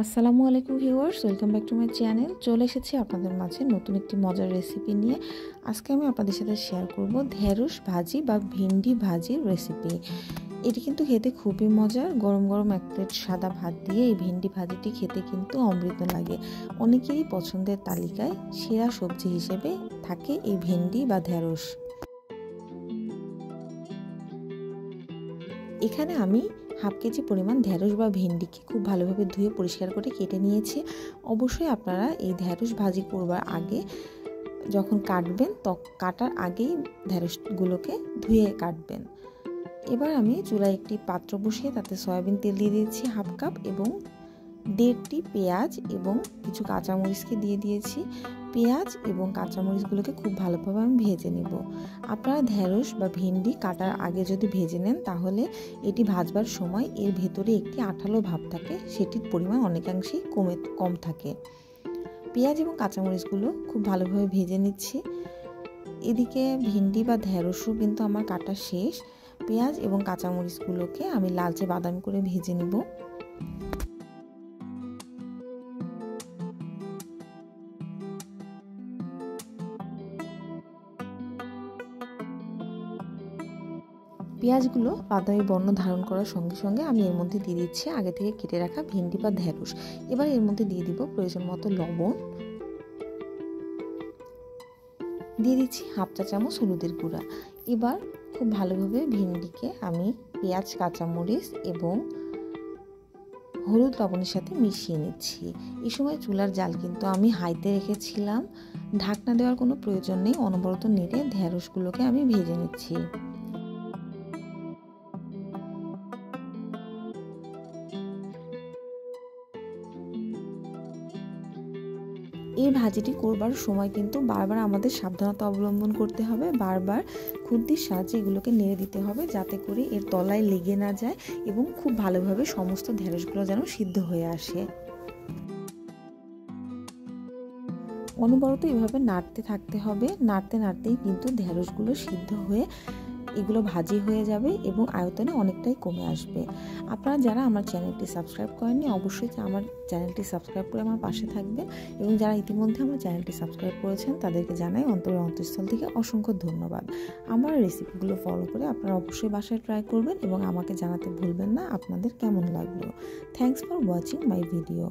আসসালামু আলাইকুম viewers, welcome back to my channel. চলে এসেছি আপনাদের মাঝে নতুন একটি মজার রেসিপি নিয়ে। আজকে আমি আপনাদের সাথে শেয়ার করব ঢেঁড়স ভাজি বা ভিন্ডি ভাজির রেসিপি। এটি কিন্তু খেতে খুবই মজার। গরম গরম এক প্লেট সাদা ভাত দিয়ে এই ভিন্ডি ভাজিটি খেতে কিন্তু অমৃত লাগে। অনেকেরই পছন্দের তালিকায় সেরা সবজি হিসেবে থাকে এই ভিন্ডি বা ঢেঁড়স। এখানে আমি হাফ কেজি পরিমাণ ঢেঁড়স বা ভেন্ডিকে খুব ভালোভাবে ধুয়ে পরিষ্কার করে কেটে নিয়েছি। অবশ্যই আপনারা এই ঢেঁড়স ভাজি করবার আগে যখন কাটবেন কাটার আগেই ঢেঁড়সগুলোকে ধুয়ে কাটবেন। এবার আমি চুলায় একটি পাত্র বসিয়ে তাতে সয়াবিন তেল দিয়ে দিয়েছি হাফ কাপ এবং 1.5টি পেঁয়াজ এবং কিছু কাঁচামরিচকে দিয়ে দিয়েছি। পেঁয়াজ এবং কাঁচামরিচগুলোকে খুব ভালোভাবে আমি ভেজে নেব। আপনারা ঢেঁড়স বা ভেন্ডি কাটার আগে যদি ভেজে নেন তাহলে এটি ভাজবার সময় এর ভেতরে একটি আঠালো ভাব থাকে, সেটির পরিমাণ অনেকাংশেই কম থাকে। পেঁয়াজ এবং কাঁচামরিচগুলো খুব ভালোভাবে ভেজে নিচ্ছি। এদিকে ভেন্ডি বা ঢেঁড়সও কিন্তু আমার কাটা শেষ। পেঁয়াজ এবং কাঁচামরিচগুলোকে আমি লালচে বাদামি করে ভেজে নেব। পেঁয়াজগুলো বাদামি বর্ণ ধারণ করার সঙ্গে সঙ্গে আমি এর মধ্যে দিয়ে দিচ্ছি আগে থেকে কেটে রাখা ভেন্ডি বা ঢেঁড়স। এবার এর মধ্যে দিয়ে দিব প্রয়োজন মতো লবণ, দিয়ে দিচ্ছি হাফ চা চামচ হলুদের গুঁড়া। এবার খুব ভালোভাবে ভেন্ডিকে আমি পেঁয়াজ, কাঁচামরিচ এবং হলুদ লবণের সাথে মিশিয়ে নিচ্ছি। এই সময় চুলার জাল কিন্তু আমি হাইতে রেখেছিলাম। ঢাকনা দেওয়ার কোনো প্রয়োজন নেই, অনবরত নেড়ে ঢেঁড়সগুলোকে আমি ভেজে নিচ্ছি। এই ভাজিটি করবার সময় কিন্তু বারবার আমাদের সাবধানতা অবলম্বন করতে হবে। বারবার খুন্তির সাহায্যে এগুলোকে নেড়ে দিতে হবে যাতে করে এর তলায় লেগে না যায় এবং খুব ভালোভাবে সমস্ত ঢেঁড়সগুলো যেন সিদ্ধ হয়ে আসে। অনবরত এভাবে নাড়তে থাকতে হবে। নাড়তে নাড়তেই কিন্তু ঢেঁড়সগুলো সিদ্ধ হয়ে এগুলো ভাজি হয়ে যাবে এবং আয়তনে অনেকটাই কমে আসবে। আপনারা যারা আমার চ্যানেলটি সাবস্ক্রাইব করেননি অবশ্যই আমার চ্যানেলটি সাবস্ক্রাইব করে আমার পাশে থাকবেন, এবং যারা ইতিমধ্যে আমার চ্যানেলটি সাবস্ক্রাইব করেছেন তাদেরকে জানাই অন্তঃস্থল থেকে অসংখ্য ধন্যবাদ। আমার রেসিপিগুলো ফলো করে আপনারা অবশ্যই বাসায় ট্রাই করবেন এবং আমাকে জানাতে ভুলবেন না আপনাদের কেমন লাগলো। Thanks for watching my video.